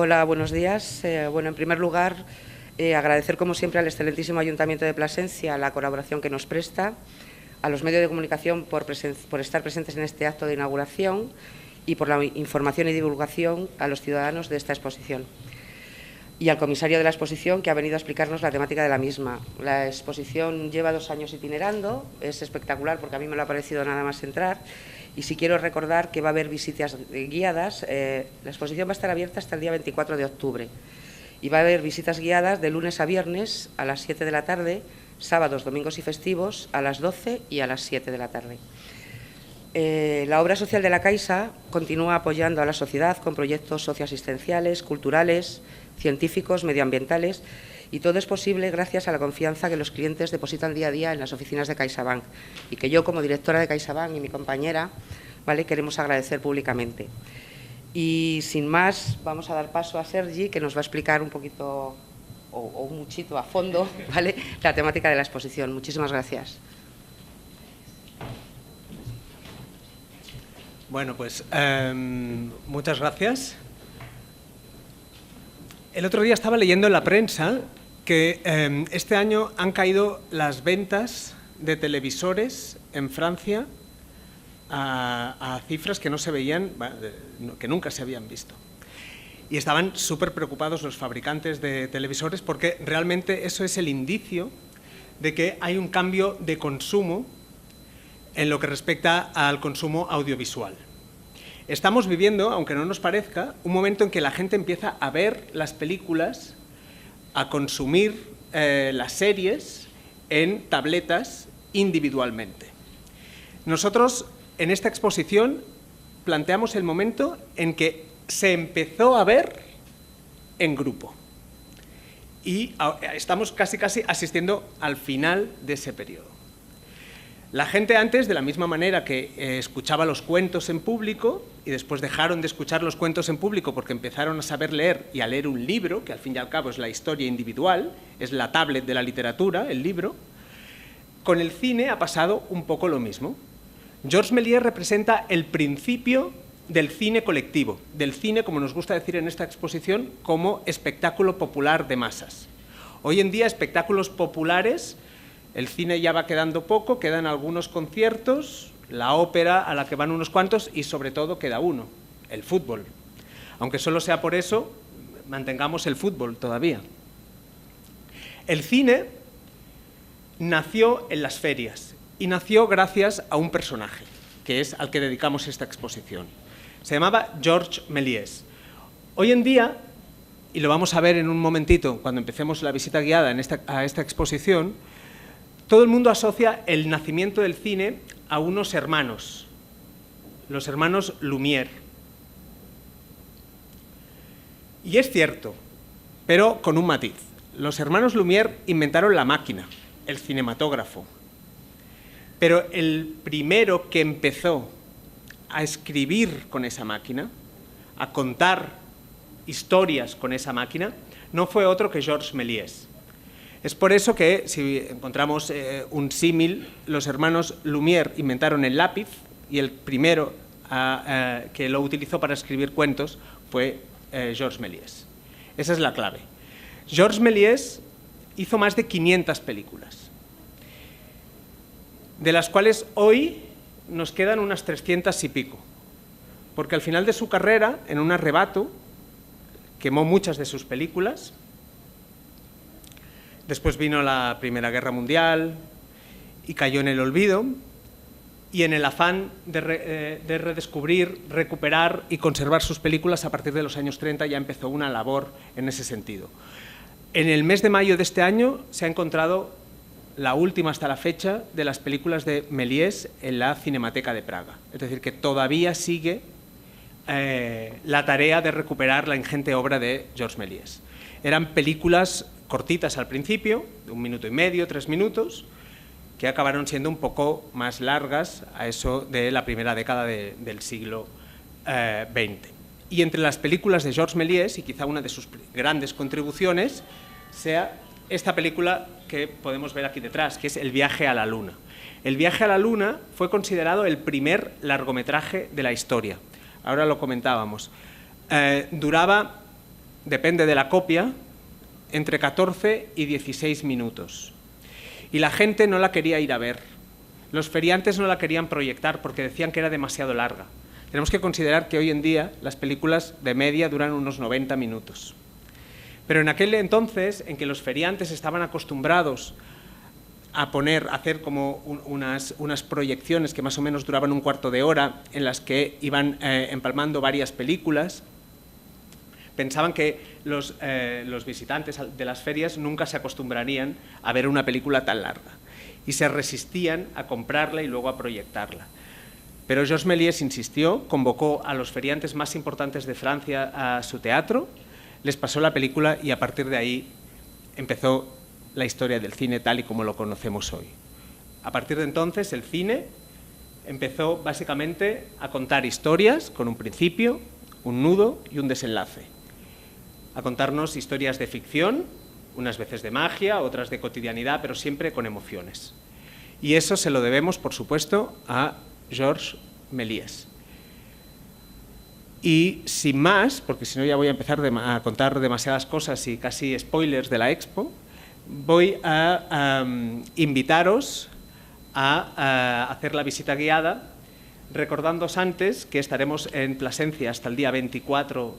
Hola, buenos días. Bueno, en primer lugar, agradecer como siempre al excelentísimo Ayuntamiento de Plasencia la colaboración que nos presta, a los medios de comunicación por estar presentes en este acto de inauguración y por la información y divulgación a los ciudadanos de esta exposición. Y al comisario de la exposición, que ha venido a explicarnos la temática de la misma. La exposición lleva 2 años itinerando, es espectacular porque a mí me lo ha parecido nada más entrar. Y si quiero recordar que va a haber visitas guiadas, la exposición va a estar abierta hasta el día 24 de octubre. Y va a haber visitas guiadas de lunes a viernes a las 7 de la tarde, sábados, domingos y festivos a las 12 y a las 7 de la tarde. La obra social de la Caixa continúa apoyando a la sociedad con proyectos socioasistenciales, culturales, científicos, medioambientales, y todo es posible gracias a la confianza que los clientes depositan día a día en las oficinas de CaixaBank y que yo, como directora de CaixaBank y mi compañera, queremos agradecer públicamente. Y sin más, vamos a dar paso a Sergi, que nos va a explicar un poquito o un muchito a fondo, la temática de la exposición. Muchísimas gracias. Bueno, pues muchas gracias. El otro día estaba leyendo en la prensa que este año han caído las ventas de televisores en Francia a cifras que no se veían, que nunca se habían visto. Y estaban súper preocupados los fabricantes de televisores porque realmente eso es el indicio de que hay un cambio de consumo en lo que respecta al consumo audiovisual. Estamos viviendo, aunque no nos parezca, un momento en que la gente empieza a ver las películas, a consumir las series en tabletas individualmente. Nosotros, en esta exposición, planteamos el momento en que se empezó a ver en grupo. Y estamos casi asistiendo al final de ese periodo. La gente antes, de la misma manera que escuchaba los cuentos en público y después dejaron de escuchar los cuentos en público porque empezaron a saber leer y a leer un libro, que al fin y al cabo es la historia individual, es la tablet de la literatura, el libro, con el cine ha pasado un poco lo mismo. Georges Méliès representa el principio del cine colectivo, del cine, como nos gusta decir en esta exposición, como espectáculo popular de masas. Hoy en día, espectáculos populares, el cine ya va quedando poco, quedan algunos conciertos, la ópera a la que van unos cuantos y sobre todo queda uno, el fútbol. Aunque solo sea por eso, mantengamos el fútbol todavía. El cine nació en las ferias y nació gracias a un personaje, que es al que dedicamos esta exposición. Se llamaba Georges Méliès. Hoy en día, y lo vamos a ver en un momentito cuando empecemos la visita guiada a esta exposición, todo el mundo asocia el nacimiento del cine a unos hermanos, los hermanos Lumière. Y es cierto, pero con un matiz. Los hermanos Lumière inventaron la máquina, el cinematógrafo. Pero el primero que empezó a escribir con esa máquina, a contar historias con esa máquina no fue otro que Georges Méliès. Es por eso que, si encontramos un símil, los hermanos Lumière inventaron el lápiz y el primero que lo utilizó para escribir cuentos fue Georges Méliès. Esa es la clave. Georges Méliès hizo más de 500 películas, de las cuales hoy nos quedan unas 300 y pico, porque al final de su carrera, en un arrebato, quemó muchas de sus películas. Después vino la Primera Guerra Mundial y cayó en el olvido, y en el afán de redescubrir, recuperar y conservar sus películas, a partir de los años 30 ya empezó una labor en ese sentido. En el mes de mayo de este año se ha encontrado la última hasta la fecha de las películas de Méliès en la Cinemateca de Praga. Es decir, que todavía sigue la tarea de recuperar la ingente obra de Georges Méliès. Eran películas cortitas al principio, de 1 minuto y medio, 3 minutos, que acabaron siendo un poco más largas a eso de la primera década del siglo XX. Y entre las películas de Georges Méliès, y quizá una de sus grandes contribuciones, sea esta película que podemos ver aquí detrás, que es El viaje a la luna. El viaje a la luna fue considerado el primer largometraje de la historia. Ahora lo comentábamos. Duraba, depende de la copia, entre 14 y 16 minutos. Y la gente no la quería ir a ver. Los feriantes no la querían proyectar porque decían que era demasiado larga. Tenemos que considerar que hoy en día las películas de media duran unos 90 minutos. Pero en aquel entonces, en que los feriantes estaban acostumbrados a hacer como unas proyecciones que más o menos duraban un cuarto de hora, en las que iban empalmando varias películas, pensaban que los visitantes de las ferias nunca se acostumbrarían a ver una película tan larga y se resistían a comprarla y luego a proyectarla. Pero Georges Méliès insistió, convocó a los feriantes más importantes de Francia a su teatro, les pasó la película y a partir de ahí empezó la historia del cine tal y como lo conocemos hoy. A partir de entonces el cine empezó básicamente a contar historias con un principio, un nudo y un desenlace. A contarnos historias de ficción, unas veces de magia, otras de cotidianidad, pero siempre con emociones. Y eso se lo debemos, por supuesto, a Georges Méliès. Y sin más, porque si no ya voy a empezar a contar demasiadas cosas y casi spoilers de la Expo, voy a invitaros a hacer la visita guiada, recordándoos antes que estaremos en Plasencia hasta el día 24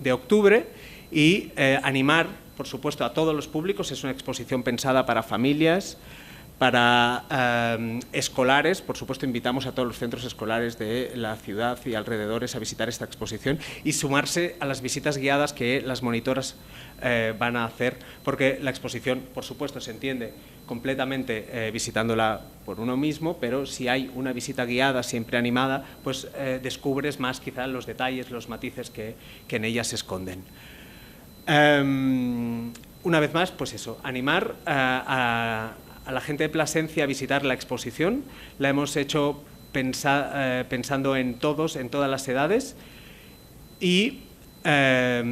de octubre y animar, por supuesto, a todos los públicos. Es una exposición pensada para familias, para escolares. Por supuesto, invitamos a todos los centros escolares de la ciudad y alrededores a visitar esta exposición y sumarse a las visitas guiadas que las monitoras van a hacer, porque la exposición, por supuesto, se entiende completamente visitándola por uno mismo, pero si hay una visita guiada, siempre animada, pues descubres más quizá los detalles, los matices que en ella se esconden. Una vez más, pues eso, animar a la gente de Plasencia a visitar la exposición. La hemos hecho pensando en todos, en todas las edades, y a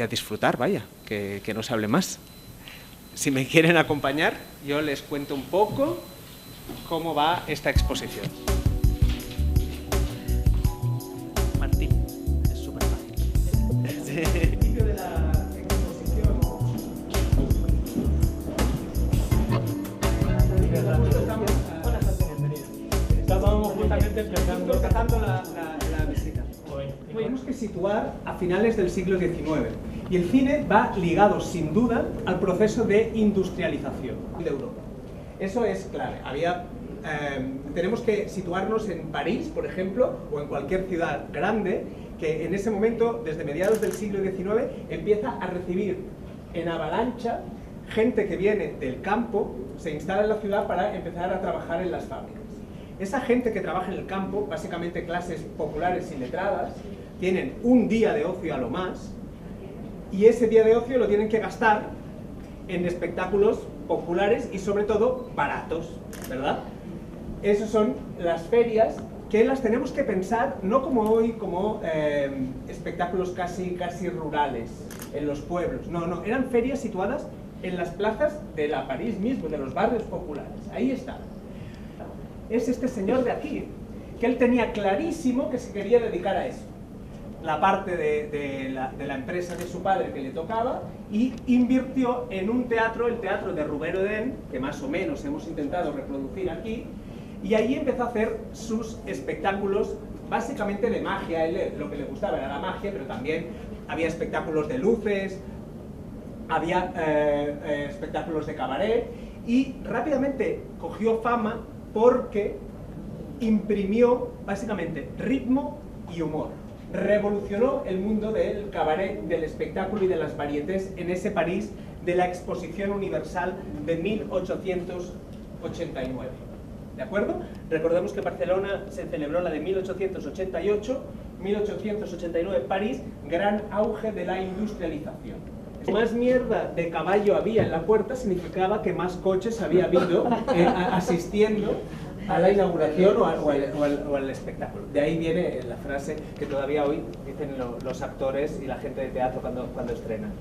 disfrutar, vaya, que no se hable más. Si me quieren acompañar, yo les cuento un poco cómo va esta exposición. Martín, es súper fácil. El principio de la exposición. Estábamos justamente empezando la visita. Tenemos que situar a finales del siglo XIX. Y el cine va ligado, sin duda, al proceso de industrialización de Europa. Eso es clave. Tenemos que situarnos en París, por ejemplo, o en cualquier ciudad grande, que en ese momento, desde mediados del siglo XIX, empieza a recibir en avalancha gente que viene del campo, se instala en la ciudad para empezar a trabajar en las fábricas. Esa gente que trabaja en el campo, básicamente clases populares y letradas, tienen un día de ocio a lo más, y ese día de ocio lo tienen que gastar en espectáculos populares y sobre todo baratos, ¿verdad? Esas son las ferias que las tenemos que pensar no como hoy, como espectáculos casi rurales, en los pueblos. No, eran ferias situadas en las plazas de la París mismo, de los barrios populares. Ahí está. Es este señor de aquí, que él tenía clarísimo que se quería dedicar a eso. La parte de la empresa de su padre que le tocaba, y invirtió en un teatro, el teatro de Rubén Oden, que más o menos hemos intentado reproducir aquí, y allí empezó a hacer sus espectáculos básicamente de magia. A él lo que le gustaba era la magia, pero también había espectáculos de luces, había espectáculos de cabaret, y rápidamente cogió fama porque imprimió básicamente ritmo y humor. Revolucionó el mundo del cabaret, del espectáculo y de las varietés en ese París de la Exposición Universal de 1889. ¿De acuerdo? Recordemos que Barcelona se celebró la de 1888, 1889 París, gran auge de la industrialización. Más mierda de caballo había en la puerta significaba que más coches había habido asistiendo a la inauguración o al espectáculo. De ahí viene la frase que todavía hoy dicen los actores y la gente de teatro cuando estrenan.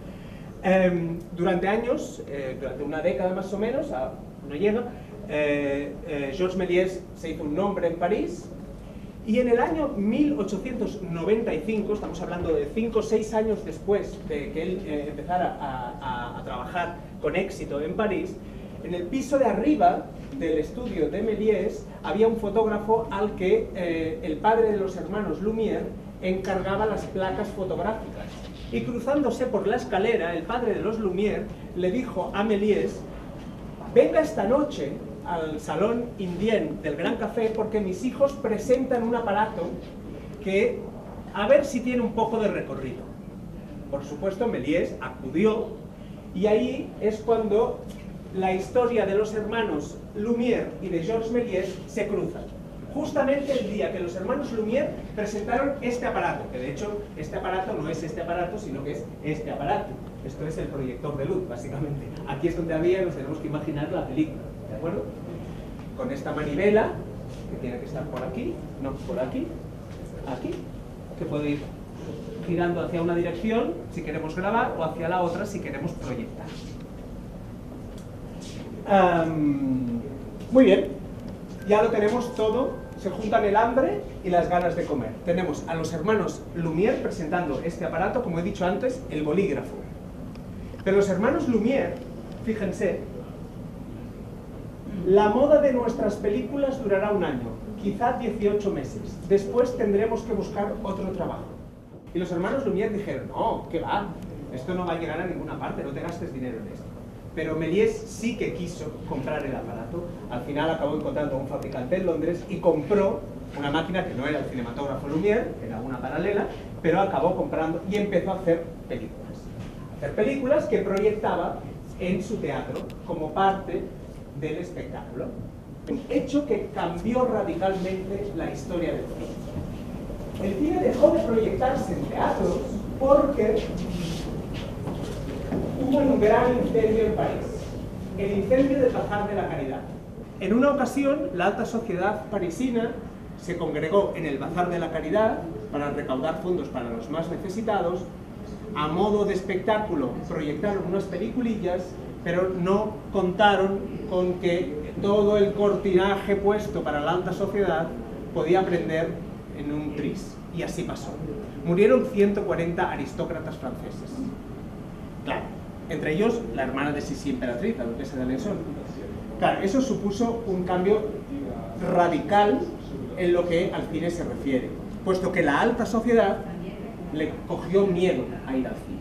Durante años, durante una década más o menos, no llega, Georges Méliès se hizo un nombre en París, y en el año 1895, estamos hablando de 5 o 6 años después de que él empezara a trabajar con éxito en París, en el piso de arriba del estudio de Méliès había un fotógrafo al que el padre de los hermanos Lumière encargaba las placas fotográficas. Y cruzándose por la escalera, el padre de los Lumière le dijo a Méliès: venga esta noche al Salón Indien del Gran Café porque mis hijos presentan un aparato que a ver si tiene un poco de recorrido. Por supuesto, Méliès acudió, y ahí es cuando la historia de los hermanos Lumière y de Georges Méliès se cruzan. Justamente el día que los hermanos Lumière presentaron este aparato, que de hecho este aparato no es este aparato, sino que es este aparato. Esto es el proyector de luz, básicamente. Aquí es donde nos tenemos que imaginar la película, ¿de acuerdo? Con esta manivela, que tiene que estar por aquí, no, por aquí, aquí, que puede ir girando hacia una dirección si queremos grabar, o hacia la otra si queremos proyectar. Muy bien, ya lo tenemos todo, se juntan el hambre y las ganas de comer. Tenemos a los hermanos Lumière presentando este aparato, como he dicho antes, el bolígrafo. Pero los hermanos Lumière, fíjense, la moda de nuestras películas durará un año, quizá 18 meses. Después tendremos que buscar otro trabajo. Y los hermanos Lumière dijeron: no, ¿qué va? Esto no va a llegar a ninguna parte, no te gastes dinero en esto. Pero Méliès sí que quiso comprar el aparato. Al final acabó encontrando a un fabricante en Londres y compró una máquina que no era el cinematógrafo Lumière, era una paralela, pero acabó comprando y empezó a hacer películas. Películas que proyectaba en su teatro como parte del espectáculo. Un hecho que cambió radicalmente la historia del cine. El cine dejó de proyectarse en teatros porque hubo un gran incendio en París, el incendio del Bazar de la Caridad. En una ocasión, la alta sociedad parisina se congregó en el Bazar de la Caridad para recaudar fondos para los más necesitados. A modo de espectáculo proyectaron unas peliculillas, pero no contaron con que todo el cortinaje puesto para la alta sociedad podía prender en un tris. Y así pasó. Murieron 140 aristócratas franceses. Claro, entre ellos la hermana de Sissi Emperatriz, la duquesa de Alençon. Claro, eso supuso un cambio radical en lo que al cine se refiere, puesto que la alta sociedad le cogió miedo a ir al cine.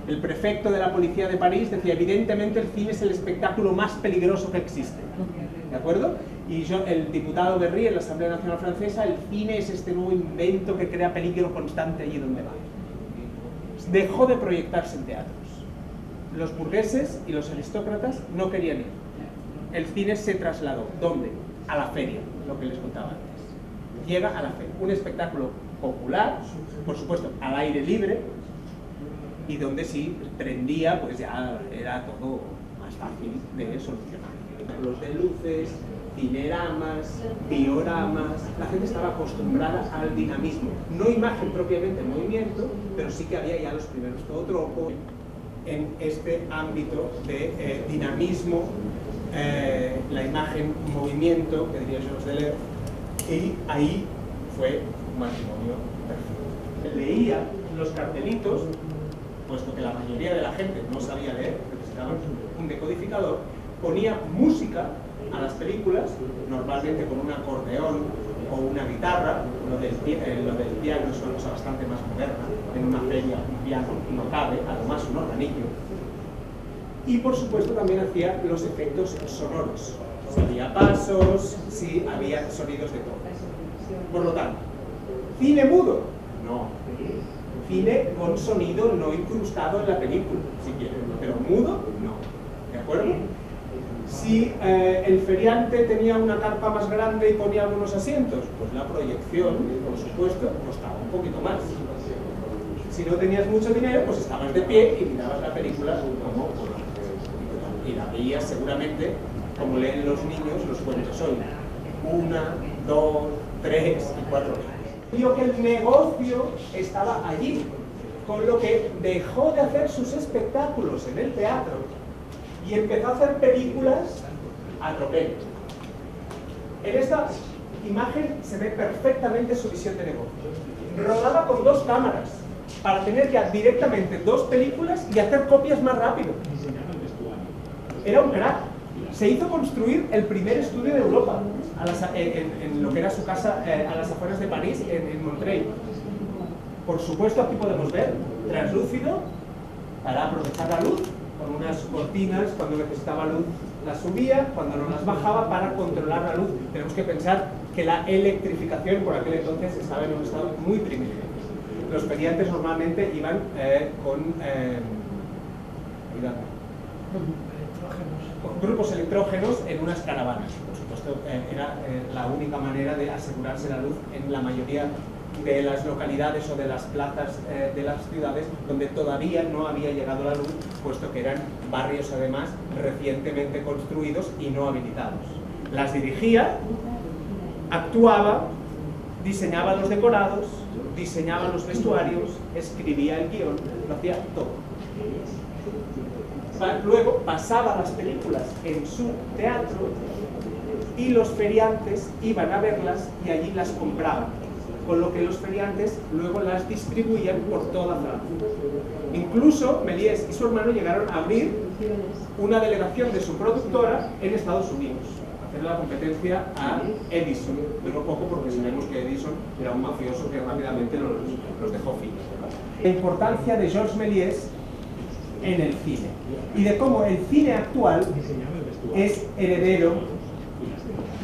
El prefecto de la policía de París decía: evidentemente el cine es el espectáculo más peligroso que existe. ¿De acuerdo? Y el diputado Berry en la Asamblea Nacional Francesa: el cine es este nuevo invento que crea peligro constante allí donde va. Dejó de proyectarse en teatros. Los burgueses y los aristócratas no querían ir. El cine se trasladó. ¿Dónde? A la feria, lo que les contaba antes. Llega a la feria. Un espectáculo popular, por supuesto, al aire libre, y donde si prendía, pues ya era todo más fácil de solucionar. Los de luces, cineramas, dioramas. La gente estaba acostumbrada al dinamismo, no imagen propiamente en movimiento, pero sí que había ya los primeros zootropos en este ámbito de dinamismo, la imagen movimiento, que diría Georges Deleuze, y ahí fue un matrimonio perfecto. Leía los cartelitos, puesto que la mayoría de la gente no sabía leer, necesitaban un decodificador, ponía música a las películas, normalmente con un acordeón o una guitarra. Lo del piano es una cosa bastante más moderna. En una feria un piano no cabe, a lo más un organillo. Y por supuesto también hacía los efectos sonoros. Si había pasos, si había sonidos de todo. Por lo tanto, ¿cine mudo? No. Cine con sonido no incrustado en la película, si quieren, pero mudo, no. ¿De acuerdo? Si el feriante tenía una carpa más grande y ponía algunos asientos, pues la proyección, por supuesto, costaba un poquito más. Si no tenías mucho dinero, pues estabas de pie y mirabas la película como y la veías seguramente como leen los niños los cuentos hoy. 1, 2, 3 y 4 veces. Digo que el negocio estaba allí, con lo que dejó de hacer sus espectáculos en el teatro y empezó a hacer películas a tropel. En esta imagen se ve perfectamente su visión de negocio. Rodaba con 2 cámaras para tener ya directamente 2 películas y hacer copias más rápido. Era un crack. Se hizo construir el primer estudio de Europa en lo que era su casa a las afueras de París, en Montreuil. Por supuesto, aquí podemos ver translúcido para aprovechar la luz, con unas cortinas, cuando necesitaba luz las subía, cuando no las bajaba, para controlar la luz. Tenemos que pensar que la electrificación por aquel entonces estaba en un estado muy primitivo. Los feriantes normalmente iban con grupos electrógenos en unas caravanas. Por supuesto, era la única manera de asegurarse la luz en la mayoría de las localidades o de las plazas de las ciudades donde todavía no había llegado la luz, puesto que eran barrios además recientemente construidos y no habilitados. Las dirigía, actuaba, diseñaba los decorados, diseñaba los vestuarios, escribía el guión, lo hacía todo. Luego pasaba las películas en su teatro y los feriantes iban a verlas y allí las compraban, con lo que los feriantes luego las distribuían por toda Francia. Incluso Méliès y su hermano llegaron a abrir una delegación de su productora en Estados Unidos, a hacer la competencia a Edison. Duró poco porque sabemos que Edison era un mafioso que rápidamente los dejó fijos. La importancia de Georges Méliès en el cine y de cómo el cine actual es heredero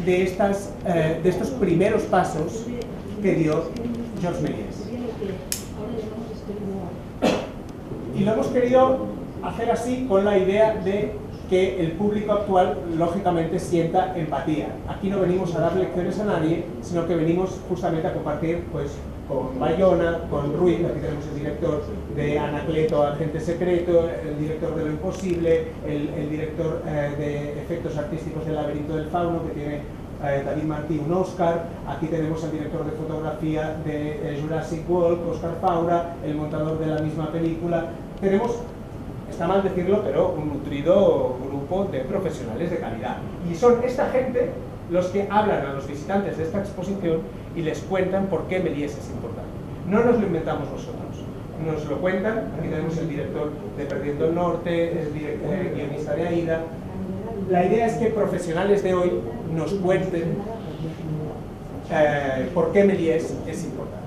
de estos primeros pasos que dio Georges Méliès. Y lo hemos querido hacer así con la idea de que el público actual lógicamente sienta empatía. Aquí no venimos a dar lecciones a nadie, sino que venimos justamente a compartir pues con Bayona, con Ruiz, aquí tenemos el director de Anacleto, Agente Secreto, el director de Lo Imposible, el director de efectos artísticos del Laberinto del Fauno, que tiene David Martí un Oscar. Aquí tenemos al director de fotografía de Jurassic World, Oscar Faura, el montador de la misma película. Tenemos, está mal decirlo, pero un nutrido grupo de profesionales de calidad. Y son esta gente los que hablan a los visitantes de esta exposición y les cuentan por qué Méliès es importante. No nos lo inventamos nosotros, nos lo cuentan. Aquí tenemos el director de Perdiendo el Norte, el guionista de Aida. La idea es que profesionales de hoy nos cuenten por qué Méliès es importante.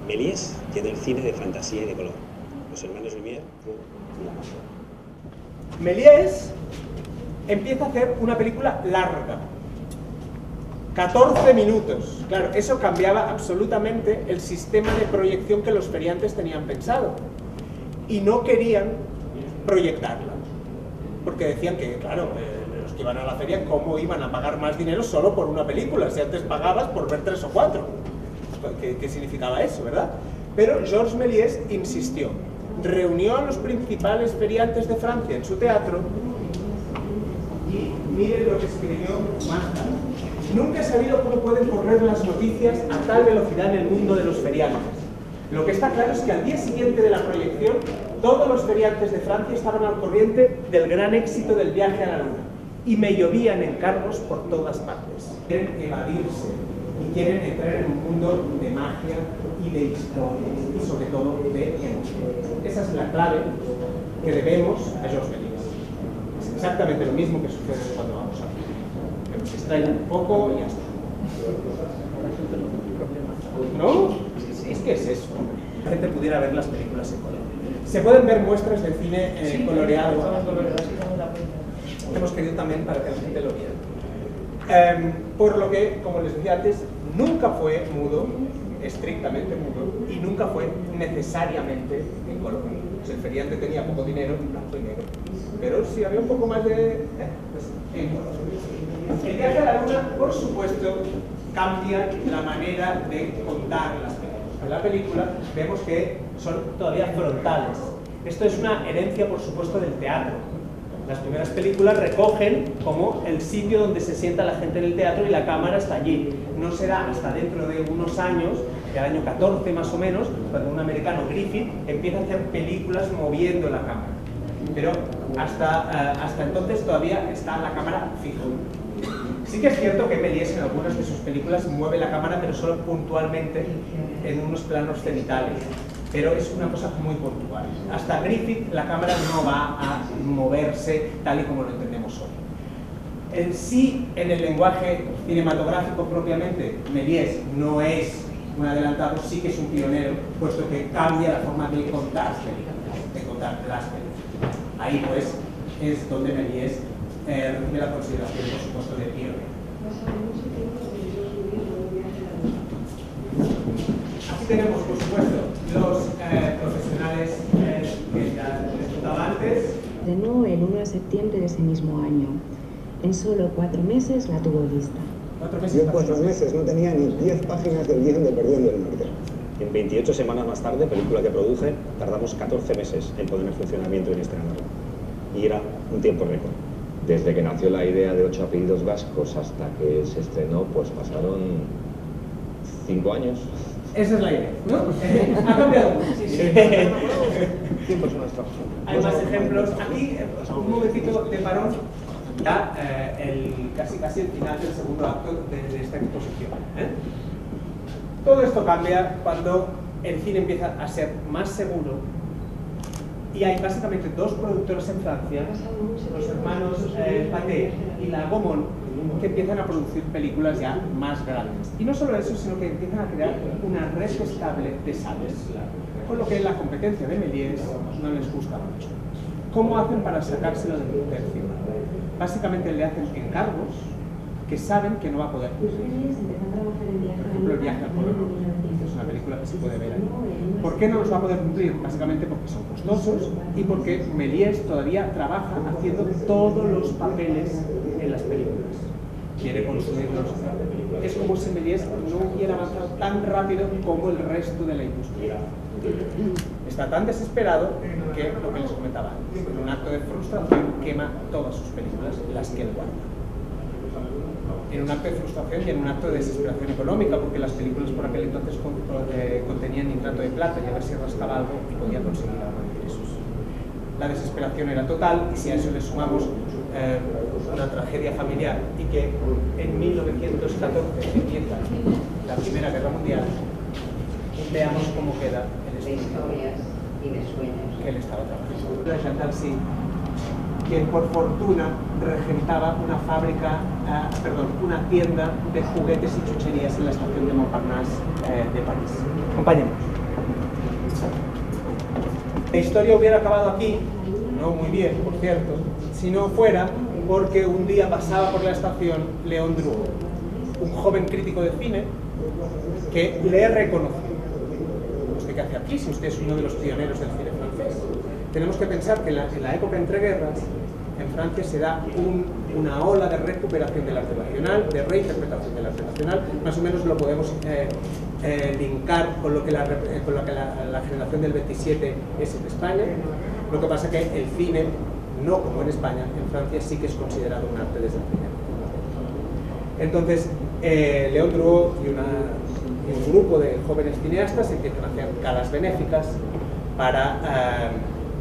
Méliès tiene el cine de fantasía y de color. Los hermanos Lumière. Méliès empieza a hacer una película larga, 14 minutos. Claro, eso cambiaba absolutamente el sistema de proyección que los feriantes tenían pensado. Y no querían proyectarla, porque decían que, claro, los que iban a la feria, ¿cómo iban a pagar más dinero solo por una película? Si antes pagabas por ver 3 o 4. ¿Qué significaba eso, verdad? Pero Georges Méliès insistió. reunió a los principales feriantes de Francia en su teatro y miren lo que escribió más tarde. Nunca he sabido cómo pueden correr las noticias a tal velocidad en el mundo de los feriantes. Lo que está claro es que al día siguiente de la proyección, todos los feriantes de Francia estaban al corriente del gran éxito del viaje a la Luna y me llovían encargos por todas partes. Quieren evadirse y quieren entrar en un mundo de magia y de historia y sobre todo de emoción. Esa es la clave que debemos a Georges Méliès. Es exactamente lo mismo que sucede cuando vamos a ver. Que nos distraigan un poco y ya está. ¿No? Es que es eso. La gente pudiera ver las películas en color. Se pueden ver muestras del cine coloreado. Hemos querido también para que la gente lo viera. Por lo que, como les decía antes, nunca fue mudo, estrictamente mudo, y nunca fue necesariamente en color. Pues el feriante tenía poco dinero, blanco y negro. Pero si había un poco más de... pues en color. El viaje a la Luna, por supuesto, cambia la manera de contar las películas. En la película vemos que son todavía frontales. Esto es una herencia, por supuesto, del teatro. Las primeras películas recogen como el sitio donde se sienta la gente en el teatro y la cámara está allí. No será hasta dentro de unos años, el año 14 más o menos, cuando un americano, Griffith, empieza a hacer películas moviendo la cámara. Pero hasta entonces todavía está la cámara fija. Sí que es cierto que Méliès en algunas de sus películas mueve la cámara, pero solo puntualmente en unos planos cenitales. Pero es una cosa muy puntual. Hasta Griffith la cámara no va a moverse tal y como lo entendemos hoy. En sí, en el lenguaje cinematográfico propiamente, Méliès no es un adelantado, sí que es un pionero, puesto que cambia la forma de contar películas, de contar las películas. Ahí pues es donde Méliès recibe la consideración, por supuesto, de pionero. Aquí tenemos, por supuesto, los profesionales que ya les contaba antes. Estrenó el 1 de septiembre de ese mismo año. En solo 4 meses la tuvo lista. 4 meses. Yo en 4 meses no tenía ni 10 páginas del guión de Perdiendo el Norte. En 28 semanas más tarde, película que produje, tardamos 14 meses en poner en funcionamiento y en estrenarla. Y era un tiempo récord. Desde que nació la idea de 8 apellidos vascos hasta que se estrenó, pues pasaron 5 años. Esa es la idea, ¿no? Ha cambiado mucho. Sí. Hay más ejemplos. Aquí, un momentito de parón, ya casi el final del segundo acto de esta exposición. Todo esto cambia cuando el cine empieza a ser más seguro. Y hay básicamente 2 productores en Francia, los hermanos Pathé y la Gaumont, que empiezan a producir películas ya más grandes. Y no solo eso, sino que empiezan a crear una red estable de salas, con lo que la competencia de Méliès no les gusta mucho. ¿Cómo hacen para sacárselo del tercio? Básicamente le hacen encargos que saben que no va a poder cumplir. Por ejemplo, El viaje al Polo Norte, que es una película que se puede ver ahí. ¿Por qué no los va a poder cumplir? Básicamente porque son costosos y porque Méliès todavía trabaja haciendo todos los papeles en las películas. Quiere construirlos. Es como si Méliès no hubiera avanzado tan rápido como el resto de la industria. Está tan desesperado que, lo que les comentaba antes, en un acto de frustración quema todas sus películas, las que él guarda. En un acto de frustración y en un acto de desesperación económica, porque las películas por aquel entonces contenían nitrato de plata y a ver si rascaba algo y podía conseguir algo de ingresos. La desesperación era total y si a eso le sumamos una tragedia familiar y que en 1914 empieza la Primera Guerra Mundial, veamos cómo queda el estudio que él estaba trabajando. Chantal Sí, quien por fortuna regentaba una una tienda de juguetes y chucherías en la estación de Montparnasse de París. Acompáñenos. La historia hubiera acabado aquí, no muy bien, por cierto, si no fuera porque un día pasaba por la estación Léon Drouot, un joven crítico de cine que le reconoció. ¿Usted qué hace aquí? Si usted es uno de los pioneros del cine francés. Tenemos que pensar que en la época entre guerras, en Francia se da un una ola de recuperación del arte nacional, de reinterpretación del arte nacional. Más o menos lo podemos linkar con lo que la generación del 27 es en España. Lo que pasa es que el cine, no como en España, en Francia sí que es considerado un arte desde el primer momento. Entonces, Léon Drouot y un grupo de jóvenes cineastas empiezan a hacer galas benéficas para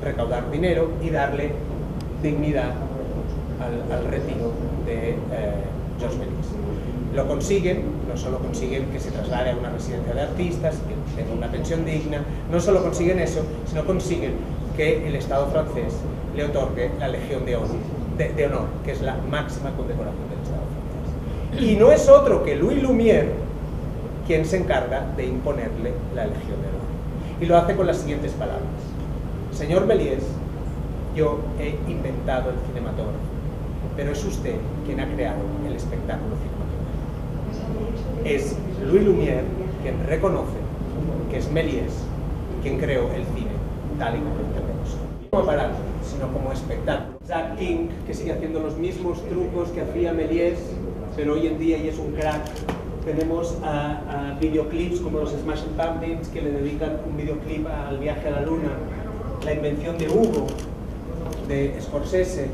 recaudar dinero y darle dignidad al retiro de Georges Méliès. Lo consiguen, no solo consiguen que se traslade a una residencia de artistas, que tenga una pensión digna, no solo consiguen eso, sino consiguen que el Estado francés le otorgue la Legión de Honor, que es la máxima condecoración del Estado francés. Y no es otro que Louis Lumière quien se encarga de imponerle la Legión de Honor. Y lo hace con las siguientes palabras: señor Méliès, yo he inventado el cinematógrafo, pero es usted quien ha creado el espectáculo cinematográfico. Es Louis Lumière quien reconoce que es Méliès quien creó el cine tal y como lo entendemos. No como aparato, sino como espectáculo. Zach King, que sigue haciendo los mismos trucos que hacía Méliès, pero hoy en día y es un crack. Tenemos a videoclips como los Smashing Pumpkins, que le dedican un videoclip al viaje a la luna, la invención de Hugo, de Scorsese,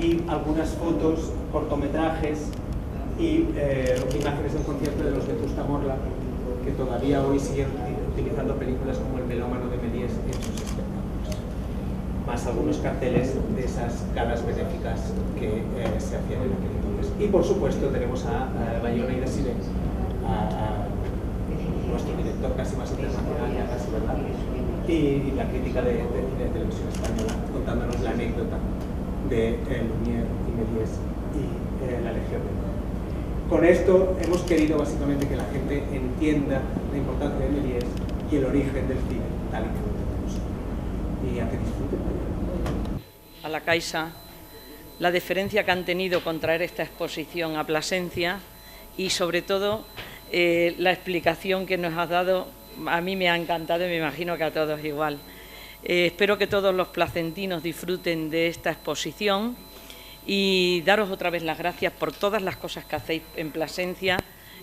y algunas fotos, cortometrajes y imágenes del concierto de los Vetusta Morla, que todavía hoy siguen utilizando películas como El melómano de Méliès en sus espectáculos, más algunos carteles de esas galas benéficas que se hacían en aquel entonces. Y por supuesto tenemos a Bayona y Desiré, a nuestro director casi más internacional, ya casi, ¿verdad? Y la crítica de cine de televisión española, contándonos la anécdota de Lumière y Méliès y la Legión de Honor. Con esto hemos querido básicamente que la gente entienda la importancia de Méliès y el origen del cine, tal y como lo tenemos. Y a que disfruten. A la Caixa, la deferencia que han tenido con traer esta exposición a Plasencia y sobre todo la explicación que nos has dado. A mí me ha encantado y me imagino que a todos igual. Espero que todos los placentinos disfruten de esta exposición y daros otra vez las gracias por todas las cosas que hacéis en Plasencia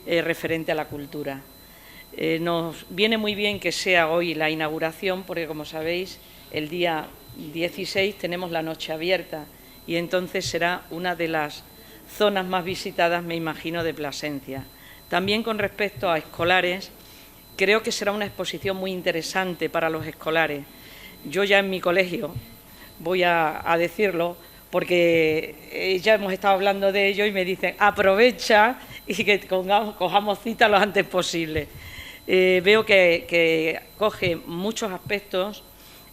referente a la cultura. Nos viene muy bien que sea hoy la inauguración porque, como sabéis, el día 16 tenemos la noche abierta y entonces será una de las zonas más visitadas, me imagino, de Plasencia. También con respecto a escolares, creo que será una exposición muy interesante para los escolares. Yo ya en mi colegio, voy a decirlo, porque ya hemos estado hablando de ello y me dicen aprovecha y que cojamos cita lo antes posible. Veo que coge muchos aspectos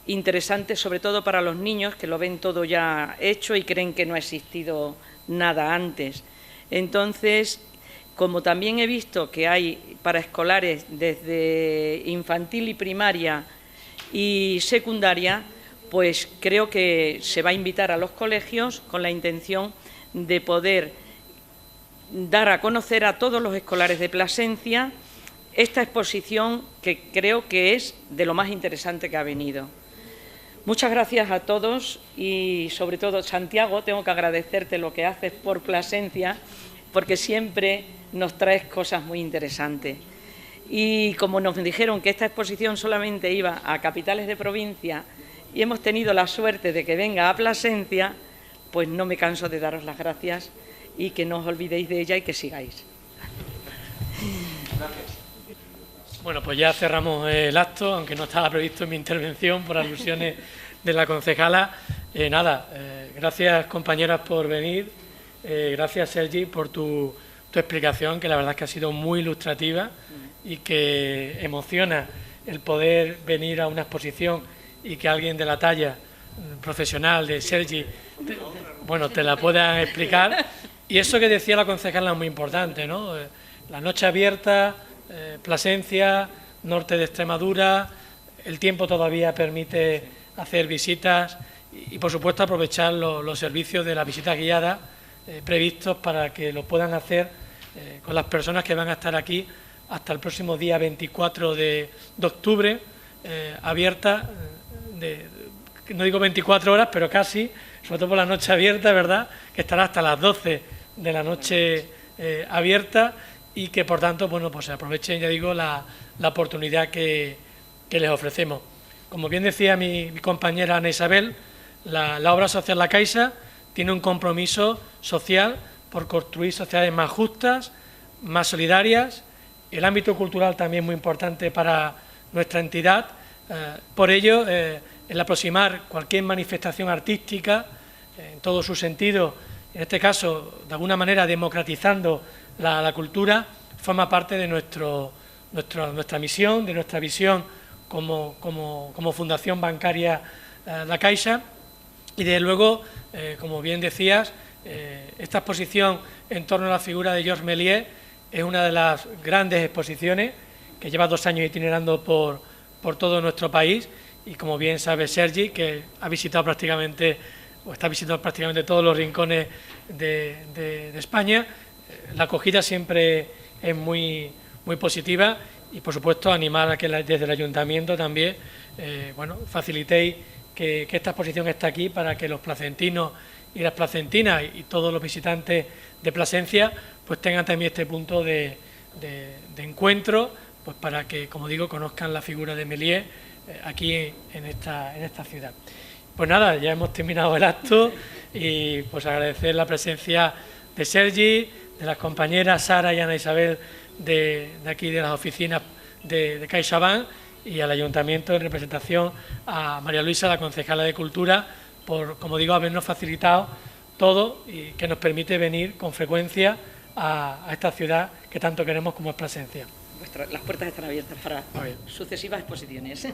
interesantes, sobre todo para los niños, que lo ven todo ya hecho y creen que no ha existido nada antes. Entonces, como también he visto que hay para escolares desde infantil y primaria y secundaria, pues creo que se va a invitar a los colegios con la intención de poder dar a conocer a todos los escolares de Plasencia esta exposición que creo que es de lo más interesante que ha venido. Muchas gracias a todos y sobre todo, Santiago, tengo que agradecerte lo que haces por Plasencia porque siempre nos traes cosas muy interesantes. Y como nos dijeron que esta exposición solamente iba a capitales de provincia y hemos tenido la suerte de que venga a Plasencia, pues no me canso de daros las gracias y que no os olvidéis de ella y que sigáis. Gracias. Bueno, pues ya cerramos el acto, aunque no estaba previsto en mi intervención por alusiones de la concejala. Gracias compañeras por venir, gracias Sergi por tu explicación, que la verdad es que ha sido muy ilustrativa y que emociona el poder venir a una exposición y que alguien de la talla profesional de Sergi te la pueda explicar. Y eso que decía la concejala es muy importante, ¿no? La noche abierta, Plasencia, norte de Extremadura, el tiempo todavía permite hacer visitas y por supuesto aprovechar los servicios de la visita guiada previstos para que lo puedan hacer con las personas que van a estar aquí hasta el próximo día 24 de octubre, abierta no digo 24 horas, pero casi, sobre todo por la noche abierta, ¿verdad?, que estará hasta las 12 de la noche abierta, y que por tanto, bueno, pues se aprovechen, ya digo, la oportunidad que les ofrecemos. Como bien decía mi compañera Ana Isabel, la obra social La Caixa tiene un compromiso social por construir sociedades más justas, más solidarias. El ámbito cultural también es muy importante para nuestra entidad. Por ello, el aproximar cualquier manifestación artística, en todo su sentido, en este caso, de alguna manera democratizando la cultura, forma parte de nuestra misión, de nuestra visión como Fundación Bancaria La Caixa. Y desde luego, como bien decías, esta exposición en torno a la figura de Georges Méliès es una de las grandes exposiciones que lleva 2 años itinerando por todo nuestro país, y como bien sabe Sergi, que ha visitado prácticamente, o está visitando prácticamente todos los rincones de España, la acogida siempre es muy positiva, y por supuesto animar a que desde el Ayuntamiento también facilitéis que esta exposición está aquí, para que los placentinos y las placentinas y todos los visitantes de Plasencia pues tengan también este punto de encuentro, pues para que, como digo, conozcan la figura de Méliès aquí en esta ciudad. Pues nada, ya hemos terminado el acto, y pues agradecer la presencia de Sergi, de las compañeras Sara y Ana Isabel de aquí de las oficinas de CaixaBank, y al Ayuntamiento, en representación a María Luisa, la concejala de Cultura, por, como digo, habernos facilitado todo y que nos permite venir con frecuencia a esta ciudad que tanto queremos como es Plasencia. Las puertas están abiertas para sucesivas exposiciones.